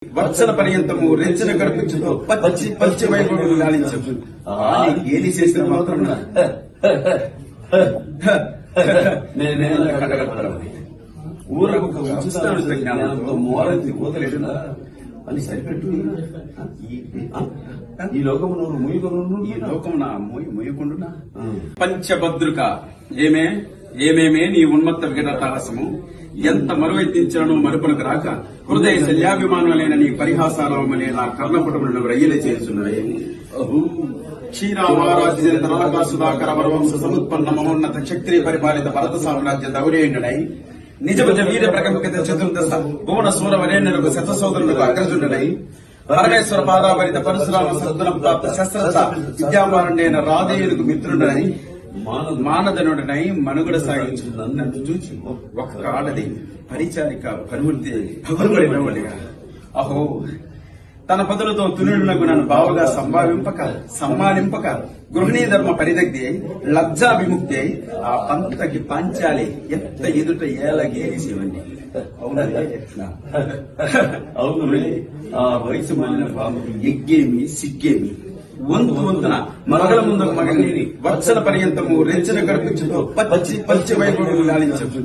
వత్సల పర్యంతము రెచ్చిన గడిపించుతో పచ్చి పచ్చి వైభవం గాలించు ఏది చేసిన మాత్రం ఊరకు ఉచిత జ్ఞానంతో మోరంతి కోతలేడునా అని సరిపెట్టు. ఈ లోకము నువ్వు ముయ్యకొను, ఈ లోకము నా ముయ్యకుండునా. పంచభద్రుక ఏమేమే నీ ఉన్మత్త విఘటహాసము ఎంత మరువెత్తించానో మరుపులకు రాక హృదయ శల్యాభిమానులైన నీ పరిహాసాలమనే నా కర్ణపుటములను రయ్యలే చేస్తున్నాయి. క్షీరామారాజ్య సుధాకర వరవంశ సముత్పన్న మమోన్నత క్షత్రియ పరిపాలిత భరత సామ్రాజ్య దౌర్యండునై నిజభజ వీర ప్రకంపిత చతుర్దశ భువన సూరవరేణులకు శతసోదరులకు అగ్రజుండనై పరమేశ్వర పాదాభరిత పరశురామ సద్గుణ ప్రాప్త శస్త్రత విద్యామారుడైన రాధేయులకు మిత్రుడనై మానదనుడనై మనుగడ సాగించిన నన్ను చూచి ఒక్క ఆడది పరిచారిక పరువుల్తే పగులుపడినవాడిగా అహో తన పదులతో తునులకు నన్ను బావగా సమ్మానింపక గృహిణీ ధర్మ పరిదగ్ధి అయి లబ్జా విముక్తి అయి ఆ పంతకి పంచాలి ఎత్త ఎదుట ఏలగేసేవండి. అవును, ఆ వయసు మాలిన బాబుకు ఎగ్గేమి సిగ్గేమి వంతున మరగల ముందు మగని వత్సల పర్యంతము రెచ్చిన గడిపించుతో పచ్చి పచ్చి వైభవం గాలించు.